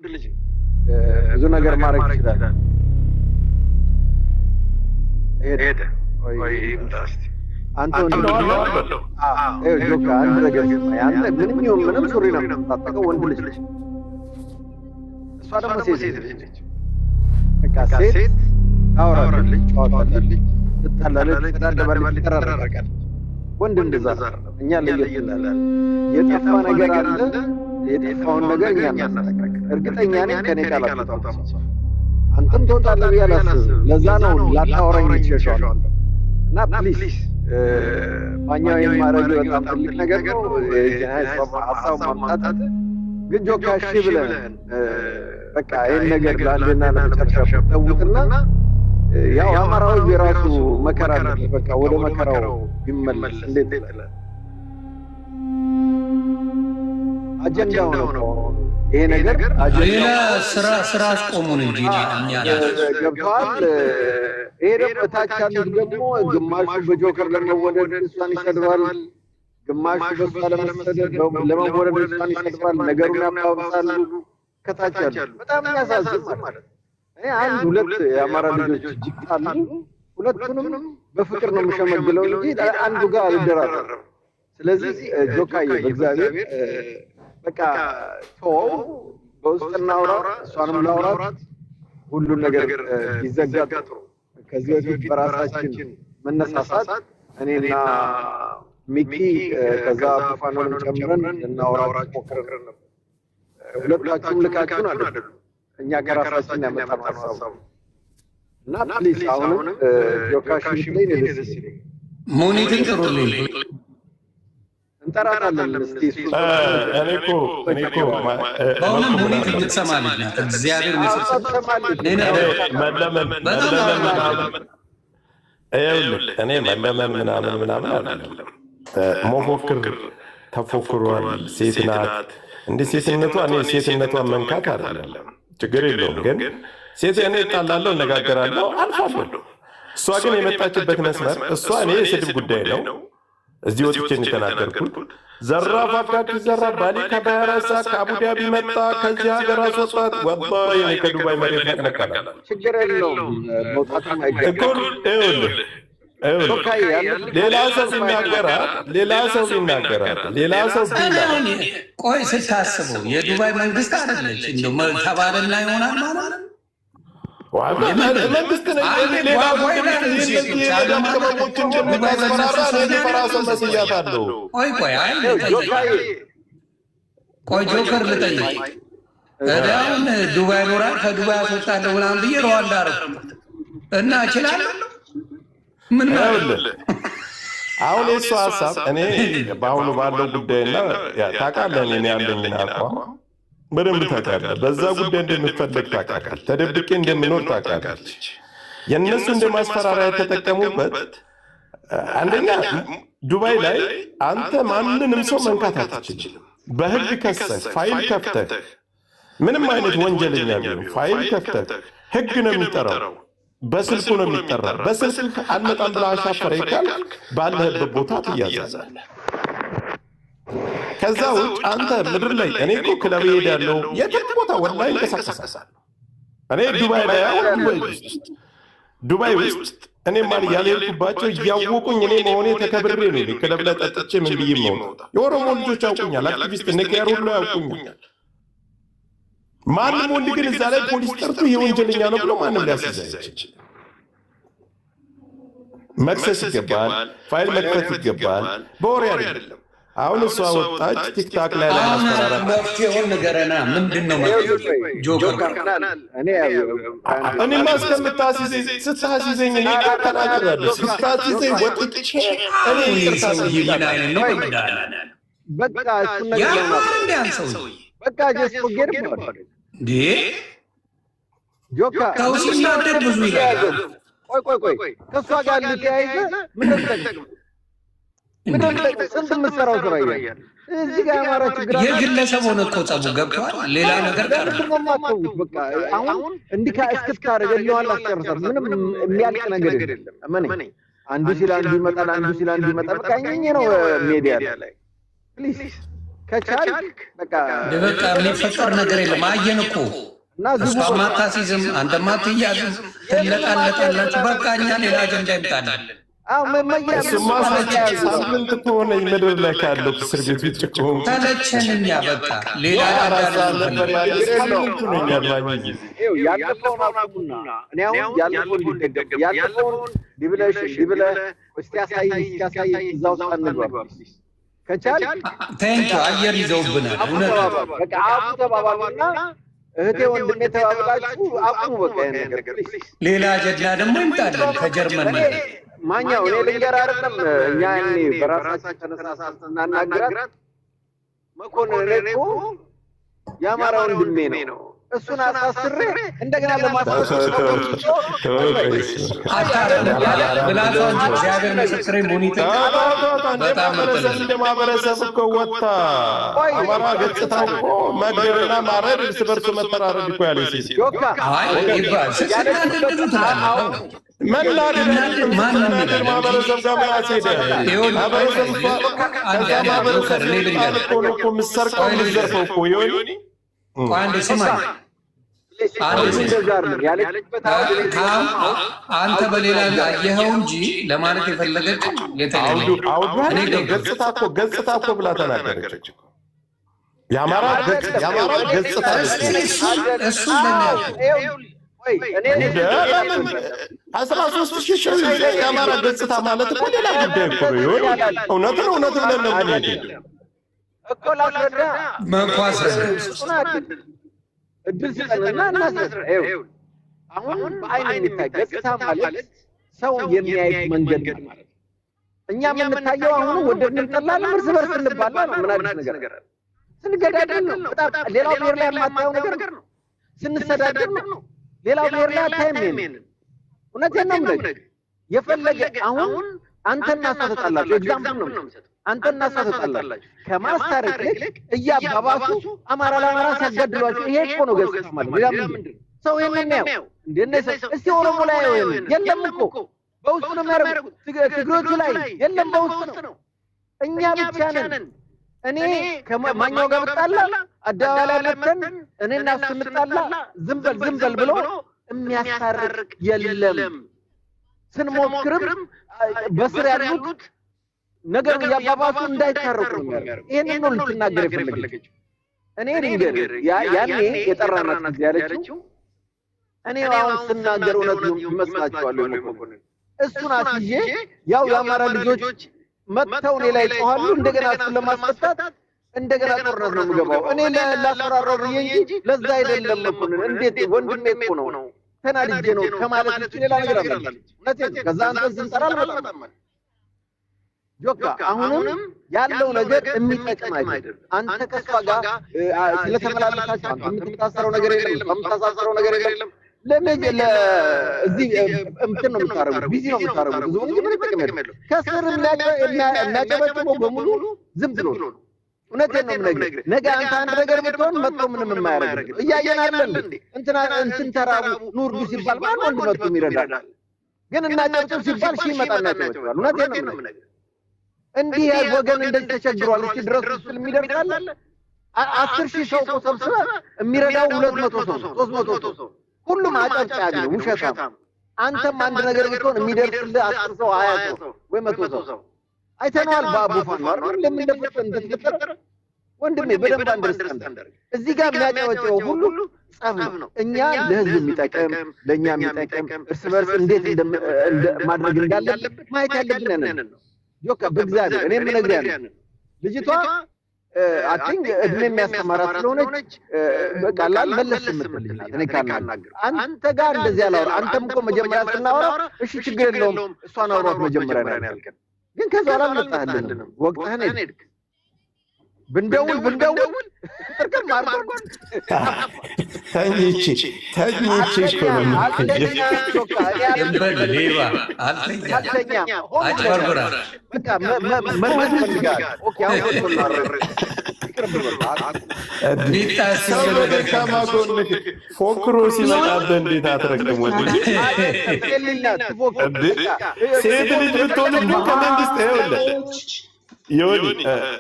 ብዙ ነገር ማድረግ ይችላል። ሄደ ወይ ኢንዳስቲ አንተ ነው ጆካ አንድ ነገር አንተ ምንም ይሁን ምንም ሱሪ ነው የምታጠቀው ወንድ ልጅ እሷ ደግሞ ሴት ልጅ በቃ ሴት ታወራለች ጨዋታለች ትጣላለች ትዳደባለች ትራራቃለች ወንድ እንደዛ እኛ ለየትላል የጠፋ ነገር አለ የጠፋውን ነገር እኛ እናስተካክል እርግጠኛ ነኝ ከኔ ቃል አትወጣም አንተም ትወጣለህ ብዬ አላስብም ለዛ ነው ላታወራኝ የምትሸሸው እና ፕሊዝ ባኛው የማረግ በጣም ትልቅ ነገር ነው ሀሳብ ማምጣት ግን ጆካ እሺ ብለን በቃ ይህን ነገር ለአንድና ለመጨረሻ ተውትና ያው አማራው የራሱ መከራ ነው በቃ ወደ መከራው ይመለስ እንዴት ይላል አጀንዳው ነው ይሄ ነገር ሌላ ስራ አስቆሙን እንጂ እኛ ገብቷል ይሄ ደግሞ ታች ያሉት ደግሞ ግማሹ በጆከር ለመወደድ እሷን ይሰድባል ግማሹ በሷ ለመሰደድ ለመወደድ እሷን ይሰድባል ነገሩን ያባብሳሉ ከታች ያሉ በጣም ያሳዝን ማለት እኔ አንድ ሁለት የአማራ ልጆች ጅቃሉ ሁለቱንም በፍቅር ነው የምሸመግለው እንጂ አንዱ ጋር አልደራደርም ስለዚህ ጆካዬ በእግዚአብሔር በቃ ተወው በውስጥ እናውራ እሷንም ላውራት ሁሉን ነገር ይዘጋ ጥሩ ከዚህ በፊት በራሳችን መነሳሳት እኔና ሚኪ ከዛ ፋኖን ጨምረን እናውራ ሞክረን ነበር ሁለታችሁም ልካችሁን አይደል እኛ ከራሳችን ያመጣነው ሐሳብ እና ፕሊዝ አሁንም ጆካሽ ላይ ነው ደስ ይለኝ ሙኒትን ጥሩልኝ እንጠራታለን እስቲ እኔ እኮ በአሁኑ ሙኒት እንድትሰማልኝ እግዚአብሔር እኔ መለመን ምናምን አይደለም መፎክር ተፎክሯል ሴት ናት እንደ ሴትነቷ እኔ ሴትነቷን መንካት አይደለም ችግር የለውም ግን ሴት እኔ እጣላለሁ እነጋገራለሁ አልፋለሁ እሷ ግን የመጣችበት መስመር እሷ እኔ የስድብ ጉዳይ ነው እዚህ ወጥቼ የተናገርኩት ዘራፍ አካክ ዘራ ባሊ ከ24 ሰዓት ከአቡዳቢ መጣ ከዚህ ሀገር አስወጣት ወላሂ እኔ ከዱባይ መሬት ነቀነቀላል ችግር የለውም መውጣትም አይገባም ሌላ ሰው ይናገራል ሌላ ሰው ቆይ ስታስበው የዱባይ መንግስት አይደለች እንደው ተባለና ይሆናል ማለት ነው መንግስት ቆይ ጆከር ልጠይቅ እዳውን ዱባይ ኖራ ከዱባይ አስወጣለሁ ምናምን ብዬ ሩዋንዳ አደረኩት እና እችላለሁ ምን አሁን የእሱ ሀሳብ እኔ በአሁኑ ባለው ጉዳይና ታውቃለህ እኔ ያለኝን አቋም በደንብ ታውቃለህ በዛ ጉዳይ እንደምፈልግ ታውቃለህ ተደብቄ እንደምኖር ታውቃለች የእነሱ እንደማስፈራሪያ የተጠቀሙበት አንደኛ ዱባይ ላይ አንተ ማንንም ሰው መንካት አትችልም በህግ ከሰህ ፋይል ከፍተህ ምንም አይነት ወንጀለኛ ቢሆን ፋይል ከፍተህ ህግ ነው የሚጠራው በስልኩ ነው የሚጠራው በስልክ አልመጣም ብለህ አሻፈረኝ ካልክ ባለህበት ቦታ ትያዛለህ ከዛ ውጭ አንተ ምድር ላይ እኔ እኮ ክለብ እሄዳለሁ የትም ቦታ ወላሂ እንቀሳቀሳለሁ እኔ ዱባይ ላይ ዱባይ ውስጥ እኔ ማን ያልሄድኩባቸው እያወቁኝ እኔ መሆኔ ተከብሬ ነው ክለብ ላይ ጠጥቼ ምን ብዬ መውጣ የኦሮሞ ልጆች ያውቁኛል አክቲቪስት ነከያር ሁሉ ያውቁኛል ማንም ወንድ ግን እዛ ላይ ፖሊስ ጠርቶ የወንጀለኛ ነው ብሎ ማንም ሊያስይዝ አይችልም መክሰስ ይገባል ፋይል መክፈት ይገባል በወሬ አይደለም አሁን እሷ ወጣች ቲክታክ ላይ ለማስተራራት መፍትሄውን ንገረና ምንድነው ጆከር እኔ ማስከምታሲዘኝ ስታሲዘኝ እኔ ተናገራለሁ ስታሲዘኝ ወጥቼ እኔ ይላል ነው ይላል በቃ እሱ ነገር ነው በቃ ጀስት ፎርጌት እንዴ ጆካ ከውስናደር ብዙ ይላል ቆይ ከሷ ጋር ልትያይዘ ምንድነው ስንት የምትሰራው ስራ ይላል እዚህ ጋር አማራ ችግር አለ የግለሰብ ሆነ እኮ ጸቡ ገብቷል ሌላ ነገር በቃ አሁን እንዲካ እስክታረገው አላስጨርሰም ምንም የሚያልቅ ነገር የለም እመነኝ አንዱ ሲል አንዱ ይመጣል በቃ እኛ ነው ሚዲያ ላይ ፕሊዝ ከቻልክ በቃ የሚፈጠር ነገር የለም። አየን እኮ እሷም አታሲዝም፣ አንተም አትያዝም፣ ትለጣለጣላችሁ። በቃ እኛ ሌላ አጀንዳ ይምጣለን። እሱማ ሳምንት ከሆነ ምድር ላይ ካለው እስር ቤት ውጭ ከሆኑ ተለቸን እኛ በቃ ሌላ ነበር ያለ ሳምንቱ ነው። ያድማኝ ጊዜ ያለፈውን አቁሙና እኔ አሁን ያለፈውን ሊደገም ያለፈውን ዲብለሽ እስቲ ያሳይ እዛው ጣንጓ ከቻልክ ቴንክ አየር ይዘውብናል። በቃ አቁ ተባባሉና እህቴ ወንድሜ ተባብላችሁ አቁሙ። በቃ ነገር ሌላ አጀንዳ ደግሞ ይምጣለን ከጀርመን ማለት ማኛው እኔ ልንገር አይደለም እኛ እኔ በራሳችን ተነሳሳን እናናግራት መኮንን እኮ የአማራ ወንድሜ ነው እሱን አሳስሬ እንደገና ለማሳሰር ብላቷን እግዚአብሔር ምስክሬ ሙኒት በጣም ማህበረሰብ እኮ ወጣ አማራ ገጽታ እኮ መግደልና ማረድ እርስ በርስ መተራረድ እኮ ያለ ማህበረሰብ ጋር ምን አስሄደ? ምሰርቀው ምዘርፈው እኮ ዮኒ አንድ ስማኝ አንተ በሌላ አየኸው እንጂ ለማለት የፈለገች ገጽታ እኮ ብላ ተናገረች። የአማራ ገጽታ እሱ 13,000 የአማራ ገጽታ ማለት እኮ ሌላ ጉዳይ እኮ ነው። እውነት ብለን ነው የምንሄድ እኮ ላስረዳ መንኳስረ እድል ስጠንና እናስረዳ። አሁን በአይን የሚታይ ገጽታ ማለት ሰው የሚያይ መንገድ ማለት እኛ የምንታየው አሁን ወደድንም ጠላንም እርስ በርስ እንባላ ነው። ምን አዲስ ነገር ስንገዳደል ነው። በጣም ሌላው ብሔር ላይ የማታየው ነገር ነው። ስንሰዳደር ነው። ሌላው ብሔር ላይ አታይም። እውነቴን ነው የምልህ። የፈለገ አሁን አንተና እሷ ተጣላችሁ፣ ኤግዛምፕል ነው የምሰጠው። አንተና እሷ ተጣላችሁ፣ ከማስታረቅ ይልቅ እያባባሱ አማራ ለአማራ ሲያጋድሏቸው፣ ይሄ እኮ ነው ገጽታ ማለት። ሌላ ምንድን ሰው ይሄንን ያው እንደነ እስቲ ኦሮሞ ላይ የለም እኮ በውስጥ ነው የሚያደርጉት። ትግሮቹ ላይ የለም በውስጥ ነው። እኛ ብቻ ነን። እኔ ከማኛው ጋር ብጣላ አደባባይ ላይ መተን እኔና እሱ እንጣላ ዝም በል ብሎ የሚያስታርቅ የለም። ስንሞክርም በስር ያሉት ነገር እያባባሱ እንዳይታረቁ ነው። ይሄንን ነው ልትናገር የፈለገችው። እኔ ድንገር ያኔ የጠራናት ጊዜ ያለችው እኔ አሁን ስናገር እውነት ነው ይመስላችኋል መኮንን? እሱን አስይዤ ያው የአማራ ልጆች መጥተው እኔ ላይ ጮኻሉ። እንደገና እሱን ለማስፈታት እንደገና ጦርነት ነው የምገባው። እኔ ላስፈራራው ብዬ እንጂ ለዛ አይደለም መኮንን። እንዴት ወንድሜ እኮ ነው ተናድጄ ነው ከማለት ውጭ ሌላ ነገር አላለች። እውነቴን ከዛ አንተ ስንጠራ አልመጣም ጆካ። አሁንም ያለው ነገር የሚጠቅም አይደለም። አንተ ከሷ ጋር ስለተመላለሳችሁ አንተ የምትታሰረው ነገር የለም፣ የምታሳሰረው ነገር የለም። እዚህ እንትን ነው የምታረጉት፣ ቢዚ ነው የምታረጉት። ብዙ ምን ጥቅም የለም። ከስር የሚያጨበጭበው በሙሉ ዝም ብሎ ነው። እውነቴን ነው የምነግርህ። ነገ አንተ አንድ ነገር ብትሆን መጥቶ ምንም የማያደርግ እያየን አይደል እንዴ? እንትን ተራቡ ኑርዱ ሲባል ማን ወንድ መጥቶ ይረዳል? ግን እናጨብጭብ ሲባል ሺህ ይመጣና ያጨበጭባል። እውነቴን ነው የምነግርህ። እንዲህ ወገን እንደዚህ ተቸግሯል እስኪ ድረስ ስል የሚደርሳል 10,000 ሰው እኮ ሰብስበህ የሚረዳው 200 ሰው 300 ሰው ሁሉም አጨብጫቢ ነው፣ ውሸታም። አንተም አንድ ነገር ብትሆን የሚደርስልህ 10 ሰው 20 ሰው ወይ 100 ሰው አይተነዋል። በአቡ ፋኖ አይደል እንደተፈጠረ ወንድሜ በደንብ አንደርስታንድ። እዚህ ጋር የሚያጨበጭበው ሁሉ ጸብ ነው። እኛ ለህዝብ የሚጠቅም ለእኛ የሚጠቅም እርስ በርስ እንዴት ማድረግ እንዳለብን ማየት ያለብን ያንን ነው። ጆካ በእግዚአብሔር እኔ የምነግርህ ያንን ልጅቷ አቲንግ እድሜ የሚያስተማራት ስለሆነች በቃ መለስ የምትል ናት። እኔ ካናገር አንተ ጋር እንደዚህ አላወራ። አንተም እኮ መጀመሪያ ስናወራ እሺ ችግር የለውም እሷን አውራት መጀመሪያ ነው ያልከን፣ ግን ከዛ በኋላ አልመጣህልንም። ወቅትህን ሄድክ። ብንደውል ጥርቅም አድርጎን ተኝቼ እኮ ነው ሌባ አልተኛ አጭበርብራ በቃ መልመድ ፈልጋል። ኦኬ አሁን ፎክሮ ሲመጣብህ እንዴት አትረግም? ሴት ልጅ ብትሆን ከመንግስት ይኸውልህ